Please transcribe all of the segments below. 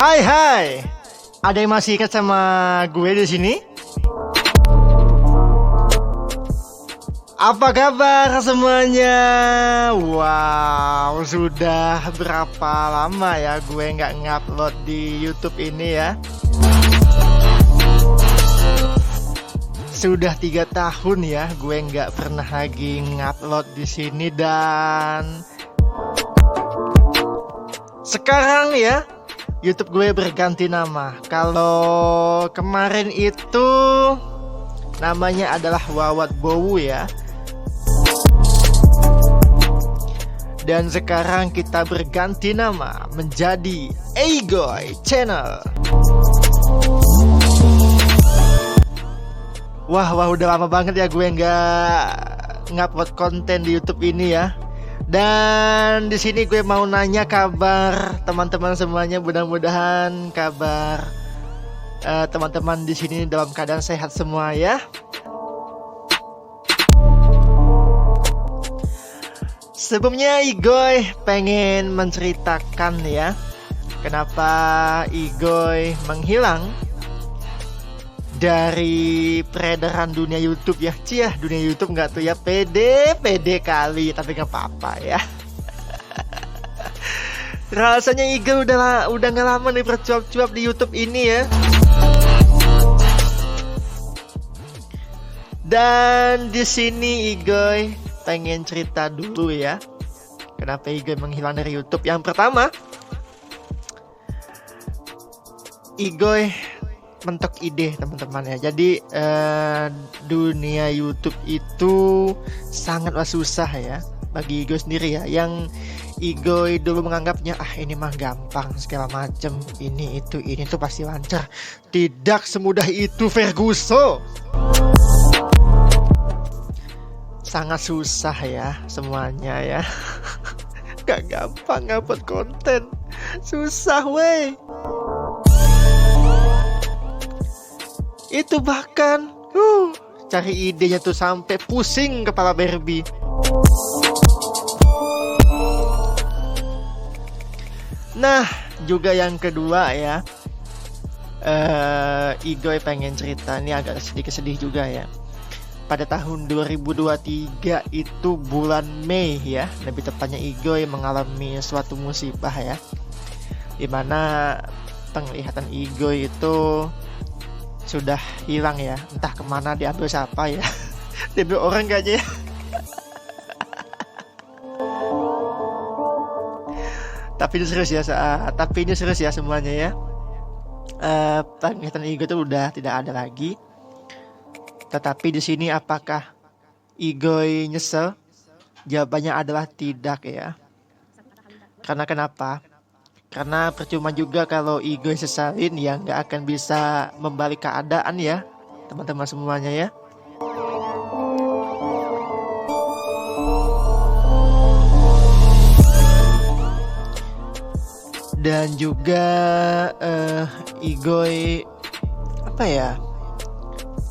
Hai hai, ada yang masih ingat sama gue di sini? Apa kabar semuanya? Wow, sudah berapa lama ya gue nggak ngupload di YouTube ini ya? Sudah 3 tahun ya gue nggak pernah lagi ngupload di sini, dan sekarang ya YouTube gue berganti nama. Kalau kemarin itu namanya adalah Wawat Bowu ya. Dan sekarang kita berganti nama menjadi Eigoy Channel. Wah, udah lama banget ya gue nggak ngupload konten di YouTube ini ya. Dan di sini gue mau nanya kabar teman-teman semuanya. Mudah-mudahan kabar teman-teman di sini dalam keadaan sehat semua ya. Sebelumnya Igoy pengen menceritakan ya, kenapa Igoy menghilang dari peredaran dunia YouTube ya. Ciah, dunia YouTube nggak tuh ya, pede kali, tapi nggak apa-apa ya. Rasanya Igoy udah nggak lama nih bercuap-cuap di YouTube ini ya. Dan di sini Igoy pengen cerita dulu ya, kenapa Igoy menghilang dari YouTube. Yang pertama, Igoy mentok ide teman-teman ya. Jadi dunia YouTube itu sangatlah susah ya bagi Igoy sendiri ya. Yang Igoy dulu menganggapnya ini mah gampang segala macem, ini tuh pasti lancar. Tidak semudah itu, Ferguson. Sangat susah ya semuanya ya. Gak gampang ngupload konten, susah weh. Itu bahkan cari idenya tuh sampai pusing kepala Barbie. Nah, juga yang kedua ya, Igoy pengen cerita, ini agak sedih juga ya. Pada tahun 2023 itu bulan Mei ya, lebih tepatnya Igoy mengalami suatu musibah ya, dimana penglihatan Igoy itu sudah hilang ya. Entah kemana, diambil siapa ya. Diambil orang kayaknya ya. Tapi ini serius ya semuanya ya. Penglihatan Igoy itu udah tidak ada lagi. Tetapi di sini apakah Igoy nyesel? Jawabannya adalah tidak ya. Karena kenapa? Karena percuma juga kalau Igoy sesalin ya, nggak akan bisa membalik keadaan ya teman-teman semuanya ya. Dan juga Igoy apa ya?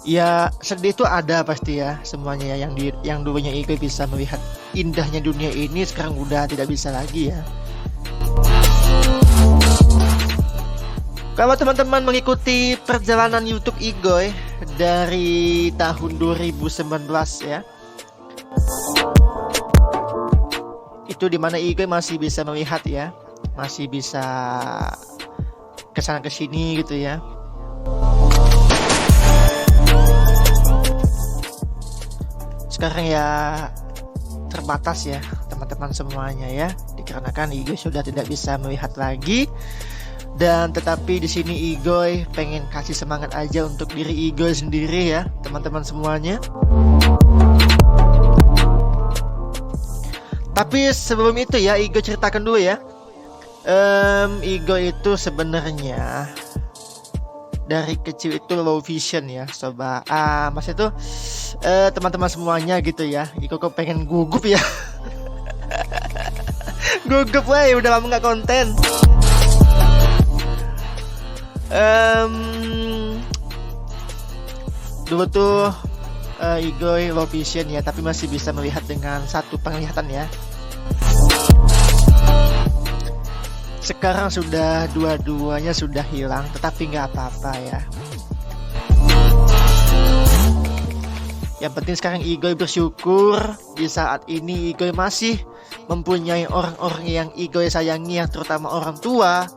Ya sedih itu ada pasti ya semuanya ya. Yang dulunya Igoy bisa melihat indahnya dunia ini, sekarang udah tidak bisa lagi ya. Kalau teman-teman mengikuti perjalanan YouTube Igoy dari tahun 2019 ya, itu dimana Igoy masih bisa melihat ya, masih bisa kesana kesini gitu ya. Sekarang ya terbatas ya teman-teman semuanya ya, dikarenakan Igoy sudah tidak bisa melihat lagi. Dan tetapi di sini Igoy pengen kasih semangat aja untuk diri Igoy sendiri ya teman-teman semuanya. Tapi sebelum itu ya, Igoy ceritakan dulu ya. Igoy itu sebenarnya dari kecil itu low vision ya sobat. Maksudnya itu teman-teman semuanya gitu ya. Igoy kok pengen gugup ya. Gugup weh, udah lama gak konten. Dulu tuh Igoy low vision ya, tapi masih bisa melihat dengan satu penglihatan ya. Sekarang sudah dua-duanya sudah hilang, tetapi nggak apa-apa ya. Yang penting sekarang Igoy bersyukur di saat ini Igoy masih mempunyai orang-orang yang Igoy sayangi, yang terutama orang tua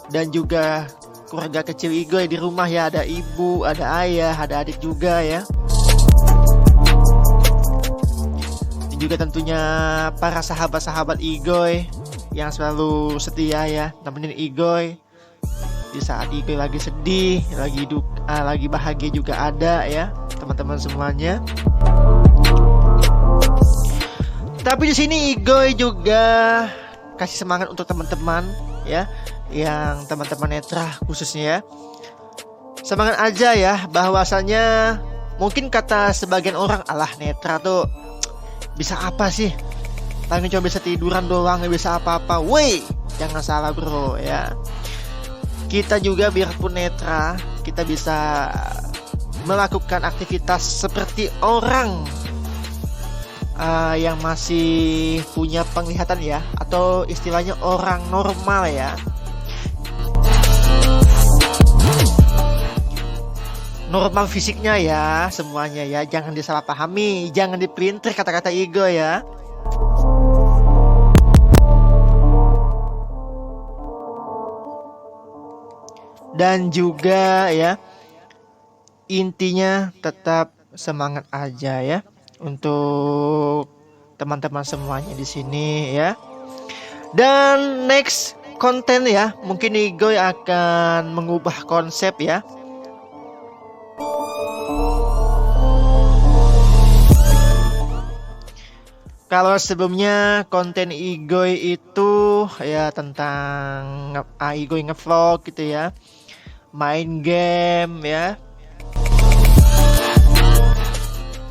dan juga keluarga kecil Igoy di rumah ya. Ada ibu, ada ayah, ada adik juga ya. Dan juga tentunya para sahabat-sahabat Igoy yang selalu setia ya nemenin Igoy di saat Igoy lagi sedih, lagi bahagia juga ada ya, teman-teman semuanya. Tapi di sini Igoy juga kasih semangat untuk teman-teman ya, yang teman-teman netra khususnya ya. Semangat aja ya, bahwasanya mungkin kata sebagian orang, alah netra tuh bisa apa sih? Paling cuma bisa tiduran doang, gak bisa apa-apa. Woi, jangan salah bro ya. Kita juga biarpun netra, kita bisa melakukan aktivitas seperti orang yang masih punya penglihatan ya, atau istilahnya orang normal ya. Normal fisiknya ya semuanya ya, jangan disalahpahami, jangan dipelintir kata-kata Igoy ya. Dan juga ya, intinya tetap semangat aja ya untuk teman-teman semuanya di sini ya. Dan next konten ya, mungkin Igoy akan mengubah konsep ya. Kalau sebelumnya konten Igoy itu ya tentang Igoy ngevlog gitu ya, main game ya.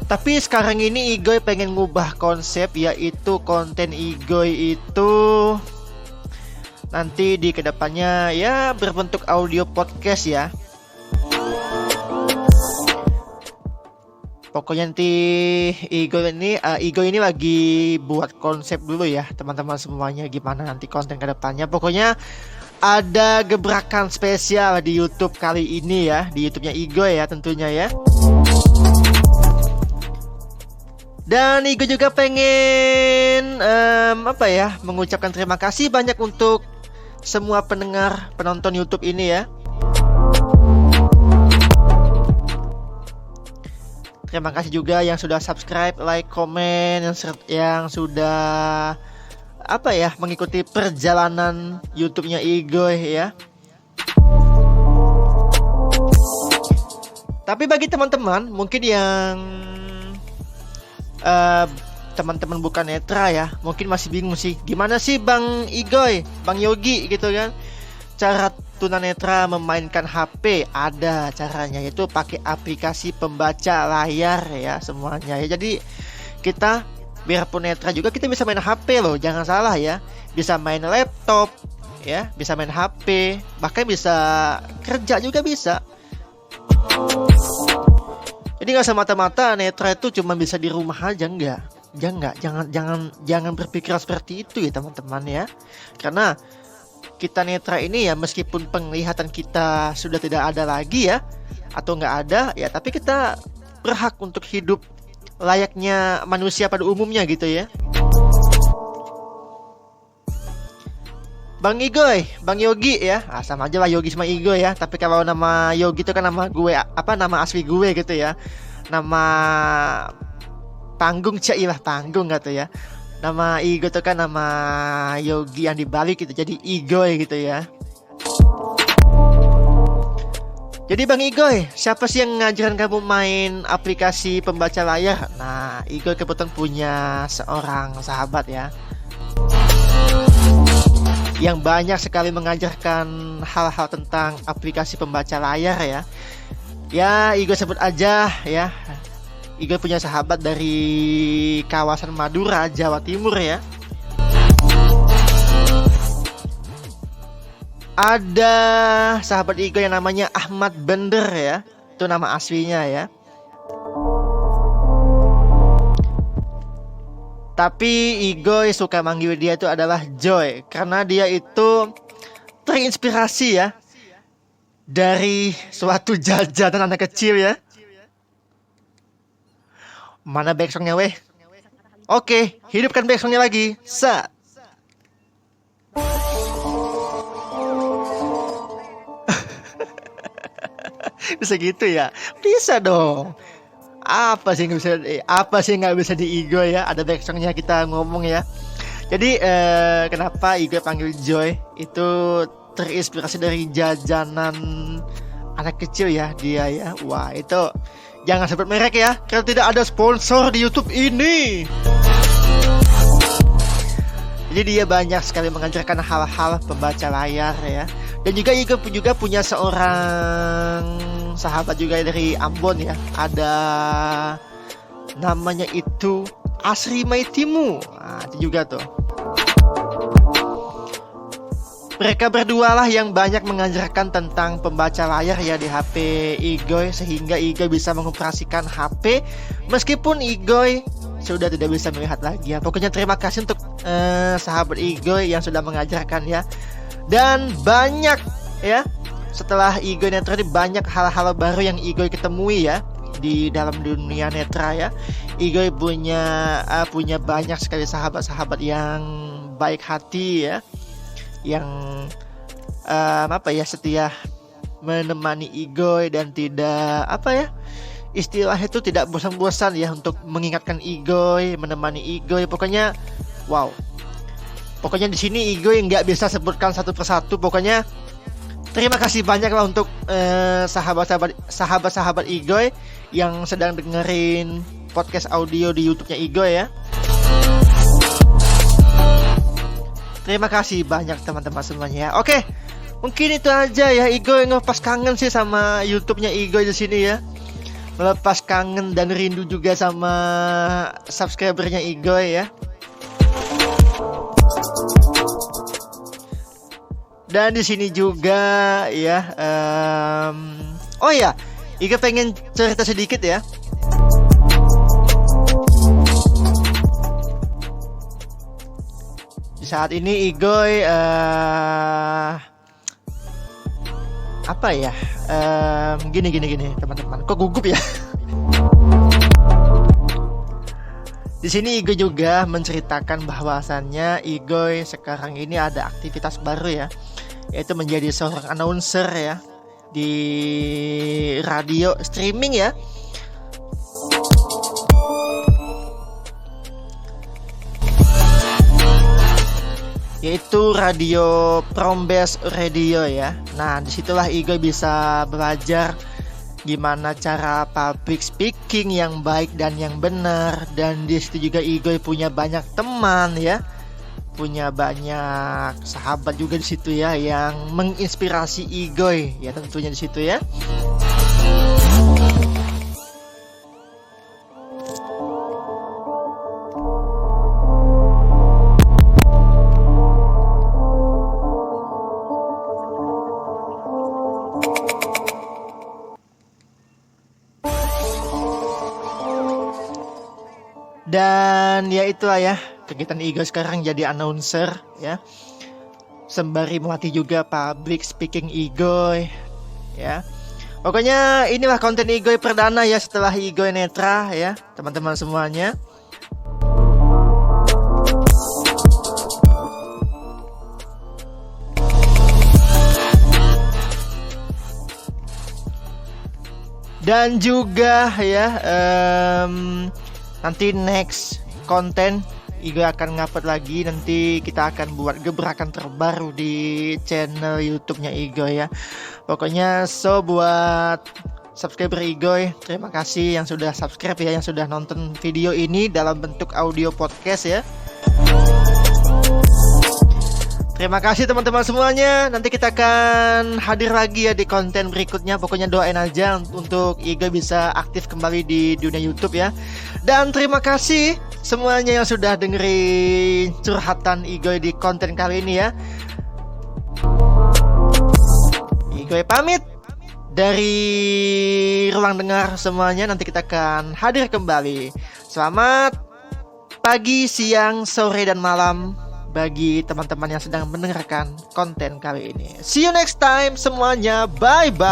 Tapi sekarang ini Igoy pengen ngubah konsep, yaitu konten Igoy itu nanti di kedepannya ya berbentuk audio podcast ya. Pokoknya nanti Igoy ini lagi buat konsep dulu ya teman-teman semuanya, gimana nanti konten kedepannya. Pokoknya ada gebrakan spesial di YouTube kali ini ya, di YouTube-nya Igoy ya tentunya ya. Dan Igoy juga pengen mengucapkan terima kasih banyak untuk semua penonton YouTube ini ya. Terima kasih juga yang sudah subscribe, like, komen, yang sudah mengikuti perjalanan YouTube-nya Igoy ya. Tapi bagi teman-teman mungkin yang teman-teman bukan netra ya, mungkin masih bingung sih, gimana sih Bang Igoy, Bang Yogi gitu kan, cara tunanetra memainkan HP. Ada caranya, yaitu pakai aplikasi pembaca layar ya semuanya ya. Jadi kita biarpun netra juga kita bisa main HP loh, jangan salah ya. Bisa main laptop ya, bisa main HP, bahkan bisa kerja juga bisa. Jadi nggak semata-mata netra itu cuma bisa di rumah aja, jangan berpikir seperti itu ya teman-teman ya. Karena kita netra ini ya, meskipun penglihatan kita sudah tidak ada lagi ya, atau nggak ada ya, tapi kita berhak untuk hidup layaknya manusia pada umumnya gitu ya. Bang Igoy, Bang Yogi ya, sama aja lah Yogi sama Igoy ya. Tapi kalau nama Yogi itu kan nama gue, nama asli gue gitu ya. Nama panggung, panggung gitu ya. Nama Igoy itu kan nama Yogi yang dibalik gitu, jadi Igoy gitu ya. Jadi Bang Igoy, siapa sih yang ngajarin kamu main aplikasi pembaca layar? Nah, Igoy kebetulan punya seorang sahabat ya, yang banyak sekali mengajarkan hal-hal tentang aplikasi pembaca layar ya. Ya, Igoy sebut aja ya. Igoy punya sahabat dari kawasan Madura, Jawa Timur ya. Ada sahabat Igoy yang namanya Ahmad Bender ya. Itu nama aslinya ya. Tapi Igoy suka manggil dia itu adalah Joy, karena dia itu terinspirasi ya dari suatu jajanan anak kecil ya. Mana backsongnya weh? Oke, hidupkan backsongnya lagi. Bisa gitu ya? Bisa dong. Apa sih nggak bisa di Igoy ya? Ada backsongnya kita ngomong ya. Jadi kenapa Igoy panggil Joy? Itu terinspirasi dari jajanan anak kecil ya dia ya. Wah itu jangan sebut merek ya, karena tidak ada sponsor di YouTube ini. Jadi dia banyak sekali mengajarkan hal-hal pembaca layar ya. Dan juga Igoy juga punya seorang sahabat juga dari Ambon ya. Ada namanya itu Asri Maitimu. Nah, itu juga tuh. Mereka berdua lah yang banyak mengajarkan tentang pembaca layar ya di HP Igoy, sehingga Igoy bisa mengoperasikan HP meskipun Igoy sudah tidak bisa melihat lagi ya. Pokoknya terima kasih untuk sahabat Igoy yang sudah mengajarkan ya. Dan banyak ya, setelah Igoy Netra ini banyak hal-hal baru yang Igoy ketemui ya di dalam dunia netra ya. Igoy punya banyak sekali sahabat-sahabat yang baik hati ya, yang setia menemani Igoy dan tidak istilah itu tidak bosan-bosan ya untuk mengingatkan Igoy, menemani Igoy. Pokoknya wow. Pokoknya di sini Igoy nggak bisa sebutkan satu persatu. Pokoknya terima kasih banyak lah untuk sahabat-sahabat Igoy yang sedang dengerin podcast audio di YouTube-nya Igoy ya. Terima kasih banyak teman-teman semuanya ya. Oke, mungkin itu aja ya. Igoy ngelepas kangen sih sama YouTube-nya Igoy di sini ya. Melepas kangen dan rindu juga sama subscribernya Igoy ya. Dan di sini juga ya. Oh ya, Igoy pengen cerita sedikit ya. Saat ini Igoy gini teman-teman, kok gugup ya. Di sini Igoy juga menceritakan bahwasannya Igoy sekarang ini ada aktivitas baru ya, yaitu menjadi seorang announcer ya di radio streaming ya. Yaitu radio Prombes Radio ya. Nah, disitulah Igoy bisa belajar gimana cara public speaking yang baik dan yang benar. Dan di situ juga Igoy punya banyak teman ya, punya banyak sahabat juga di situ ya yang menginspirasi Igoy ya, tentunya di situ ya. Dan ya itulah ya kegiatan Igoy sekarang jadi announcer ya, sembari melatih juga public speaking Igoy ya. Pokoknya inilah konten Igoy perdana ya setelah Igoy Netra ya teman-teman semuanya. Dan juga ya nanti next konten Igoy akan ngupload lagi. Nanti kita akan buat gebrakan terbaru di channel YouTube-nya Igoy ya. Pokoknya buat subscriber Igoy, terima kasih yang sudah subscribe ya, yang sudah nonton video ini dalam bentuk audio podcast ya. Terima kasih teman-teman semuanya. Nanti kita akan hadir lagi ya di konten berikutnya. Pokoknya doain aja untuk Igoy bisa aktif kembali di dunia YouTube ya. Dan terima kasih semuanya yang sudah dengerin curhatan Igoy di konten kali ini ya. Igoy pamit dari ruang dengar semuanya. Nanti kita akan hadir kembali. Selamat pagi, siang, sore, dan malam bagi teman-teman yang sedang mendengarkan konten kali ini. See you next time semuanya. Bye-bye.